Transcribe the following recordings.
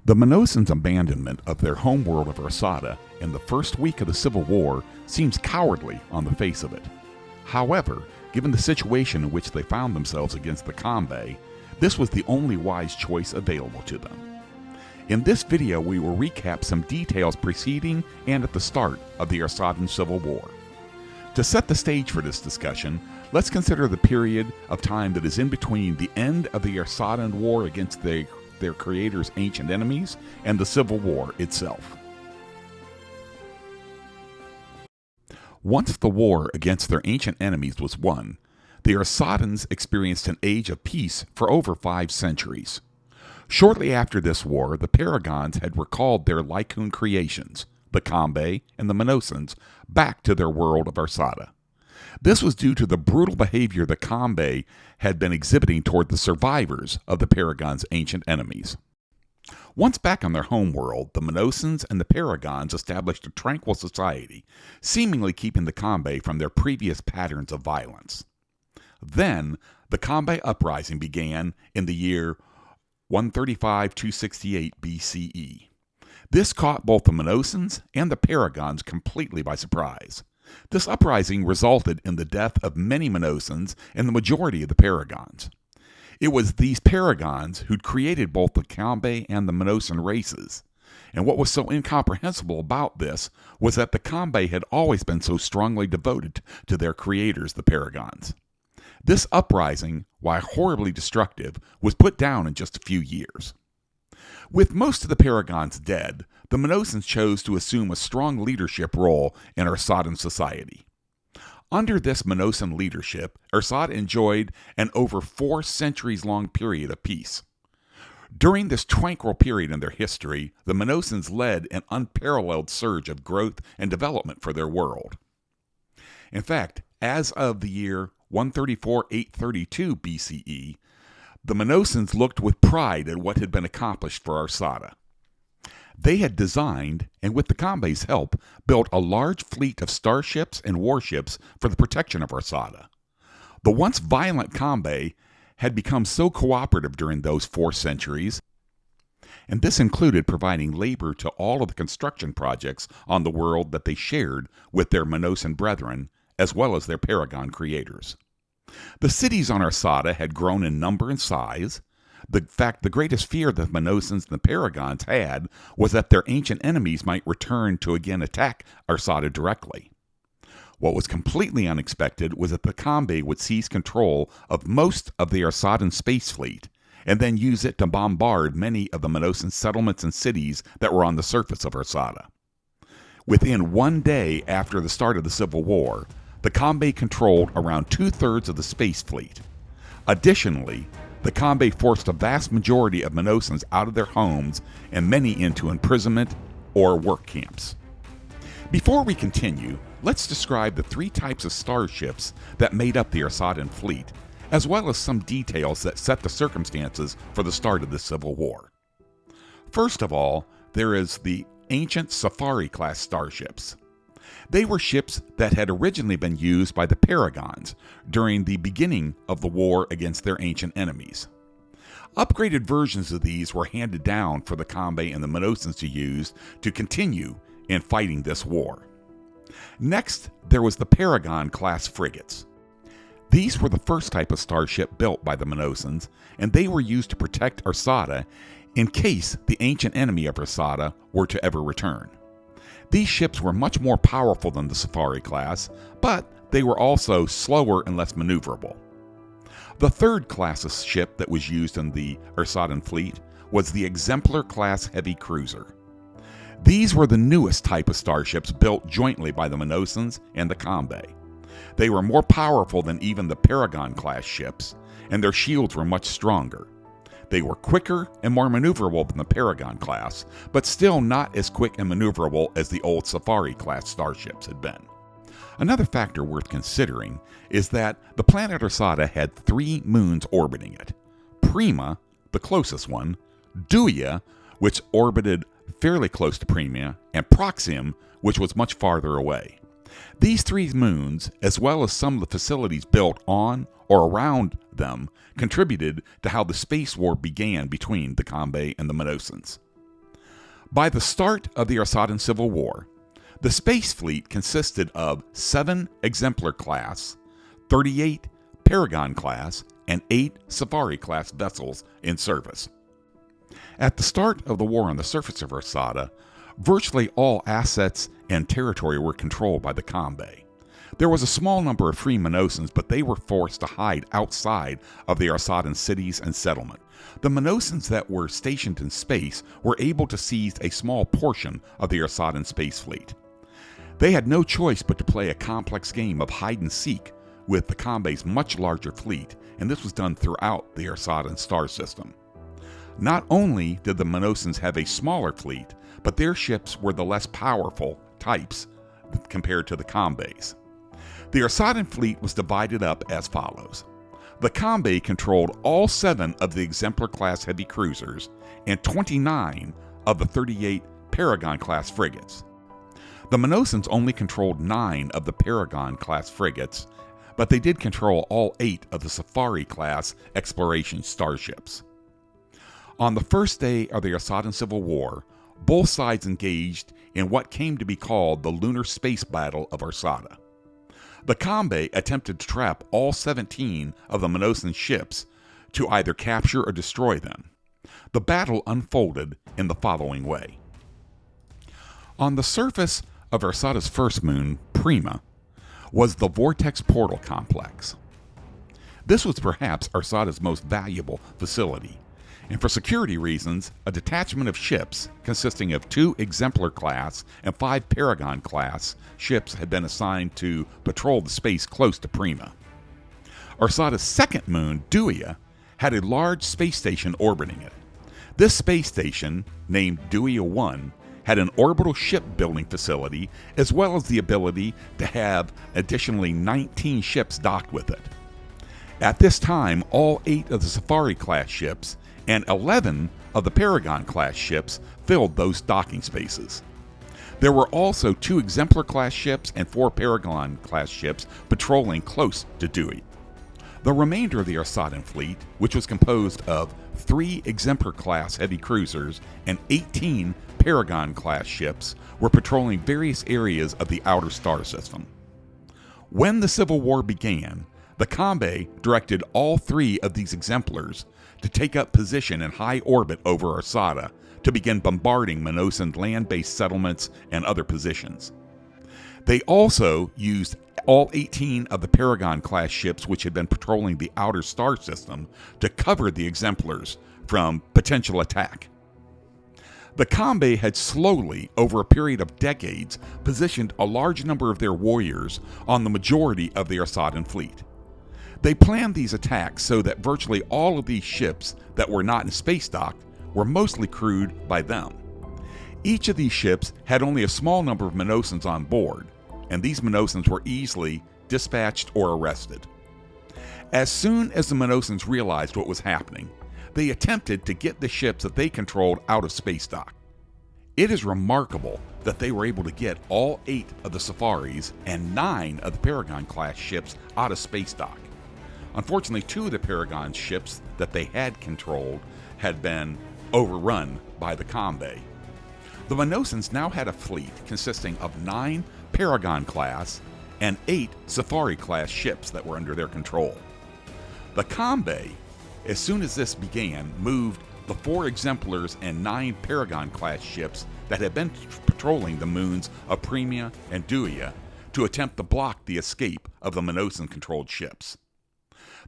The Manosans' abandonment of their homeworld of Ersata in the first week of the Civil War seems cowardly on the face of it. However, given the situation in which they found themselves against the Combae, this was the only wise choice available to them. In this video, we will recap some details preceding and at the start of the Ersatan Civil War. To set the stage for this discussion, let's consider the period of time that is in between the end of the Ersatan War against their creators' ancient enemies and the Civil War itself. Once the war against their ancient enemies was won, the Ersatans experienced an age of peace for over 5 centuries. Shortly after this war, the Paragons had recalled their Lycoon creations, the Combae and the Manosans, back to their world of Ersata. This was due to the brutal behavior the Combae had been exhibiting toward the survivors of the Paragons' ancient enemies. Once back on their homeworld, the Manosans and the Paragons established a tranquil society, seemingly keeping the Combae from their previous patterns of violence. Then, the Combae uprising began in the year 135-268 BCE. This caught both the Manosans and the Paragons completely by surprise. This uprising resulted in the death of many Manosans and the majority of the Paragons. It was these Paragons who'd created both the Combae and the Manosan races. And what was so incomprehensible about this was that the Combae had always been so strongly devoted to their creators, the Paragons. This uprising, while horribly destructive, was put down in just a few years. With most of the Paragons dead, the Manosans chose to assume a strong leadership role in Ersatan society. Under this Manosan leadership, Ersata enjoyed an over 4 centuries long period of peace. During this tranquil period in their history, the Manosans led an unparalleled surge of growth and development for their world. In fact, as of the year 134-832 BCE, the Manosans looked with pride at what had been accomplished for Ersata. They had designed, and with the Combae's help, built a large fleet of starships and warships for the protection of Ersata. The once violent Combae had become so cooperative during those 4 centuries, and this included providing labor to all of the construction projects on the world that they shared with their Manosan brethren, as well as their Paragon creators. The cities on Ersata had grown in number and size. In fact, the greatest fear that the Manosans and the Paragons had was that their ancient enemies might return to again attack Ersata directly. What was completely unexpected was that the Combae would seize control of most of the Ersatan space fleet, and then use it to bombard many of the Manosan settlements and cities that were on the surface of Ersata. Within 1 day after the start of the Civil War, the Combae controlled around 2/3 of the space fleet. Additionally, the Combae forced a vast majority of Manosans out of their homes and many into imprisonment or work camps. Before we continue, let's describe the 3 types of starships that made up the Ersatan fleet, as well as some details that set the circumstances for the start of the Civil War. First of all, there is the ancient Safari-class starships. They were ships that had originally been used by the Paragons during the beginning of the war against their ancient enemies. Upgraded versions of these were handed down for the Combae and the Manosans to use to continue in fighting this war. Next, there was the Paragon-class frigates. These were the first type of starship built by the Manosans, and they were used to protect Ersata in case the ancient enemy of Ersata were to ever return. These ships were much more powerful than the Safari class, but they were also slower and less maneuverable. The third class of ship that was used in the Ersatan fleet was the Exemplar-class heavy cruiser. These were the newest type of starships built jointly by the Manosans and the Combae. They were more powerful than even the Paragon-class ships, and their shields were much stronger. They were quicker and more maneuverable than the Paragon class, but still not as quick and maneuverable as the old Safari class starships had been. Another factor worth considering is that the planet Ersata had 3 moons orbiting it. Prima, the closest one, Duia, which orbited fairly close to Prima, and Proxima, which was much farther away. These 3 moons, as well as some of the facilities built on or around them, contributed to how the space war began between the Combae and the Manosans. By the start of the Ersatan Civil War, the space fleet consisted of 7 Exemplar-class, 38 Paragon-class, and 8 Safari-class vessels in service. At the start of the war on the surface of Ersata, virtually all assets and territory were controlled by the Combae. There was a small number of free Manosans, but they were forced to hide outside of the Ersatan cities and settlement. The Manosans that were stationed in space were able to seize a small portion of the Ersatan space fleet. They had no choice but to play a complex game of hide-and-seek with the Combae's much larger fleet, and this was done throughout the Ersatan star system. Not only did the Manosans have a smaller fleet, but their ships were the less powerful types compared to the Combae's. The Ersatan fleet was divided up as follows. The Combae controlled all 7 of the Exemplar-class heavy cruisers and 29 of the 38 Paragon-class frigates. The Manosans only controlled 9 of the Paragon-class frigates, but they did control all 8 of the Safari-class exploration starships. On the first day of the Ersatan Civil War, both sides engaged in what came to be called the lunar space battle of Ersata. The Combae attempted to trap all 17 of the Manosan ships to either capture or destroy them. The battle unfolded in the following way. On the surface of Ersata's first moon, Prima, was the Vortex Portal Complex. This was perhaps Ersata's most valuable facility, and for security reasons, a detachment of ships consisting of 2 Exemplar-class and 5 Paragon-class ships had been assigned to patrol the space close to Prima. Ersata's second moon, Duia, had a large space station orbiting it. This space station, named Duia 1, had an orbital shipbuilding facility as well as the ability to have additionally 19 ships docked with it. At this time, all 8 of the Safari-class ships and 11 of the Paragon-class ships filled those docking spaces. There were also 2 Exemplar-class ships and 4 Paragon-class ships patrolling close to Dewey. The remainder of the Ersatan fleet, which was composed of 3 Exemplar-class heavy cruisers and 18 Paragon-class ships, were patrolling various areas of the outer star system. When the Civil War began, the Combae directed all 3 of these Exemplars to take up position in high orbit over Ersata to begin bombarding Manosan land-based settlements and other positions. They also used all 18 of the Paragon-class ships which had been patrolling the outer star system to cover the Exemplars from potential attack. The Combae had slowly, over a period of decades, positioned a large number of their warriors on the majority of the Ersatan fleet. They planned these attacks so that virtually all of these ships that were not in space dock were mostly crewed by them. Each of these ships had only a small number of Manosans on board, and these Manosans were easily dispatched or arrested. As soon as the Manosans realized what was happening, they attempted to get the ships that they controlled out of space dock. It is remarkable that they were able to get all 8 of the Safaris and 9 of the Paragon-class ships out of space dock. Unfortunately, 2 of the Paragon ships that they had controlled had been overrun by the Combae. The Manosans now had a fleet consisting of 9 Paragon-class and 8 Safari-class ships that were under their control. The Combae, as soon as this began, moved the 4 Exemplars and 9 Paragon-class ships that had been patrolling the moons of Prima and Duia to attempt to block the escape of the Manosan-controlled ships.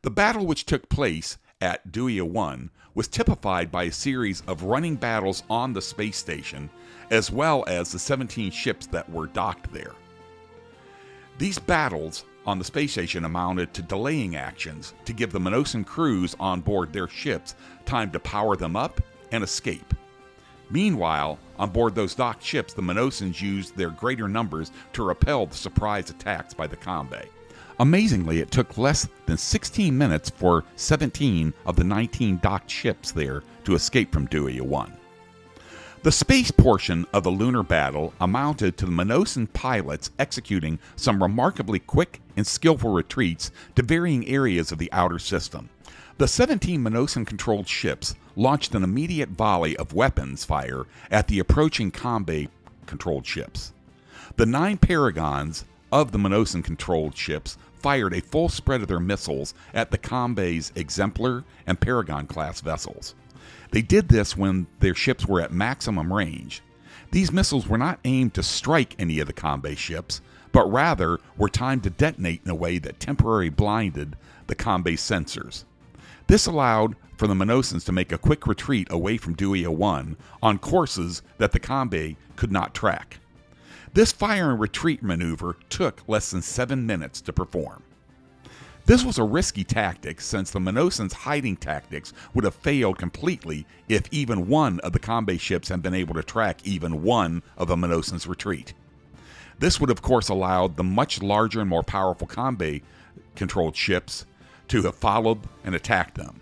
The battle which took place at Duia 1 was typified by a series of running battles on the space station, as well as the 17 ships that were docked there. These battles on the space station amounted to delaying actions to give the Manosan crews on board their ships time to power them up and escape. Meanwhile, on board those docked ships, the Manosans used their greater numbers to repel the surprise attacks by the Combae. Amazingly, it took less than 16 minutes for 17 of the 19 docked ships there to escape from Duia 1. The space portion of the lunar battle amounted to the Manosan pilots executing some remarkably quick and skillful retreats to varying areas of the outer system. The The 17 Manosan-controlled ships launched an immediate volley of weapons fire at the approaching Combae-controlled ships. The 9 Paragons of the Manosan-controlled ships fired a full spread of their missiles at the Combae's Exemplar and Paragon-class vessels. They did this when their ships were at maximum range. These missiles were not aimed to strike any of the Combae ships, but rather were timed to detonate in a way that temporarily blinded the Combae sensors. This allowed for the Manosans to make a quick retreat away from Duia 1 on courses that the Combae could not track. This fire and retreat maneuver took less than 7 minutes to perform. This was a risky tactic since the Manosans' hiding tactics would have failed completely if even one of the Combae ships had been able to track even one of the Manosans' retreat. This would of course allowed the much larger and more powerful Combae-controlled ships to have followed and attacked them.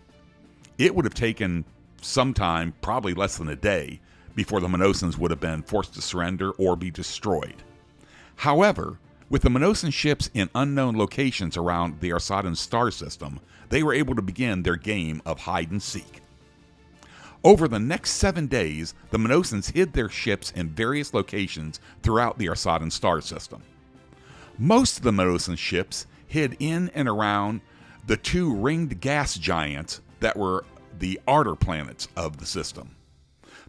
It would have taken some time, probably less than a day, before the Manosans would have been forced to surrender or be destroyed. However, with the Manosan ships in unknown locations around the Ersatan star system, they were able to begin their game of hide and seek. Over the next 7 days, the Manosans hid their ships in various locations throughout the Ersatan star system. Most of the Manosan ships hid in and around the 2 ringed gas giants that were the outer planets of the system.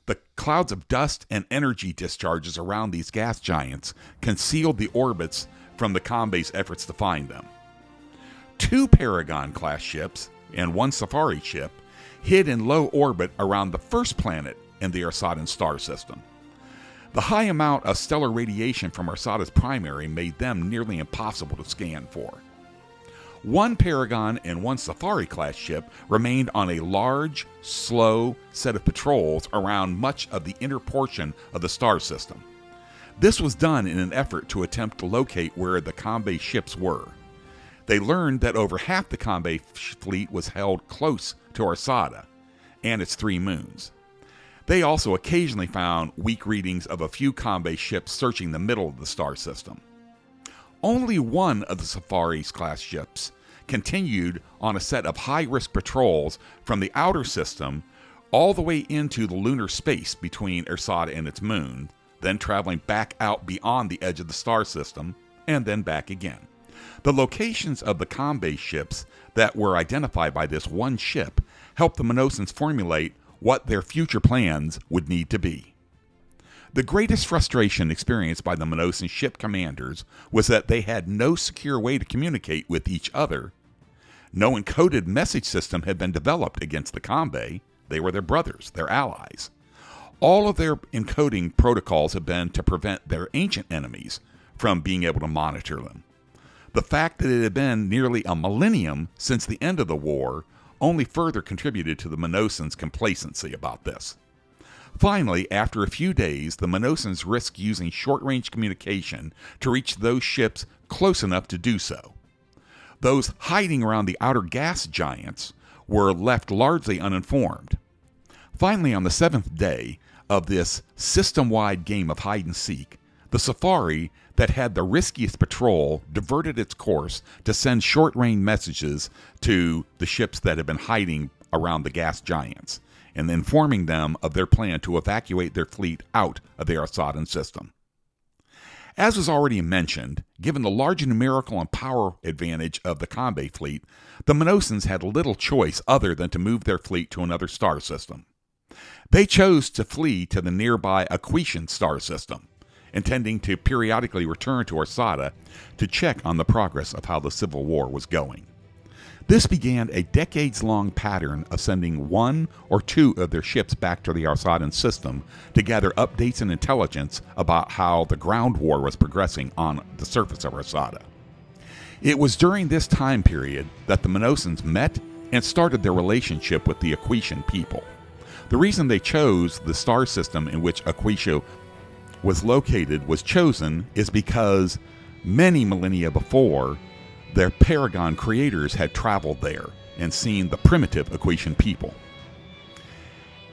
The clouds of dust and energy discharges around these gas giants concealed the orbits from the Combae's efforts to find them. 2 Paragon-class ships and 1 Safari ship hid in low orbit around the first planet in the Ersatan star system. The high amount of stellar radiation from Ersata's primary made them nearly impossible to scan for. 1 Paragon and 1 Safari-class ship remained on a large, slow set of patrols around much of the inner portion of the star system. This was done in an effort to attempt to locate where the Combae ships were. They learned that over half the Combae fleet was held close to Ersata and its 3 moons. They also occasionally found weak readings of a few Combae ships searching the middle of the star system. Only 1 of the Safari-class ships continued on a set of high-risk patrols from the outer system all the way into the lunar space between Ersata and its moon, then traveling back out beyond the edge of the star system, and then back again. The locations of the Combae ships that were identified by this 1 ship helped the Manosans formulate what their future plans would need to be. The greatest frustration experienced by the Manosan ship commanders was that they had no secure way to communicate with each other. No encoded message system had been developed against the Combae. They were their brothers, their allies. All of their encoding protocols had been to prevent their ancient enemies from being able to monitor them. The fact that it had been nearly a millennium since the end of the war only further contributed to the Manosans' complacency about this. Finally, after a few days, the Manosans risked using short-range communication to reach those ships close enough to do so. Those hiding around the outer gas giants were left largely uninformed. Finally, on the 7th day of this system-wide game of hide-and-seek, the Safari that had the riskiest patrol diverted its course to send short-range messages to the ships that had been hiding around the gas giants, and informing them of their plan to evacuate their fleet out of the Ersatan system. As was already mentioned, given the large numerical and power advantage of the Combae fleet, the Manosans had little choice other than to move their fleet to another star system. They chose to flee to the nearby Aquitian star system, intending to periodically return to Ersata to check on the progress of how the Civil War was going. This began a decades-long pattern of sending 1 or 2 of their ships back to the Ersatan system to gather updates and intelligence about how the ground war was progressing on the surface of Ersata. It was during this time period that the Manosans met and started their relationship with the Aquitian people. The reason they chose the star system in which Aquitia was located was chosen is because many millennia before, their Paragon creators had traveled there and seen the primitive Aquitian people.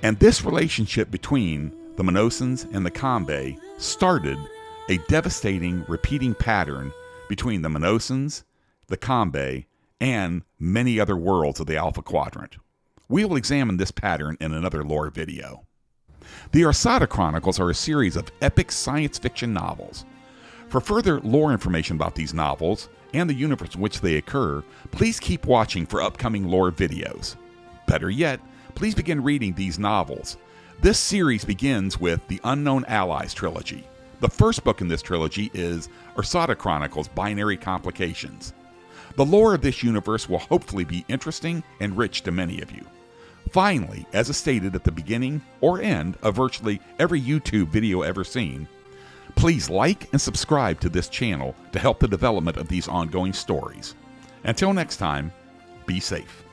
And this relationship between the Manosans and the Combae started a devastating repeating pattern between the Manosans, the Combae, and many other worlds of the Alpha Quadrant. We will examine this pattern in another lore video. The Ersata Chronicles are a series of epic science fiction novels. For further lore information about these novels and the universe in which they occur, please keep watching for upcoming lore videos. Better yet, please begin reading these novels. This series begins with the Unknown Allies trilogy. The first book in this trilogy is Ersata Chronicles Binary Complications. The lore of this universe will hopefully be interesting and rich to many of you. Finally, as is stated at the beginning or end of virtually every YouTube video ever seen, please like and subscribe to this channel to help the development of these ongoing stories. Until next time, be safe.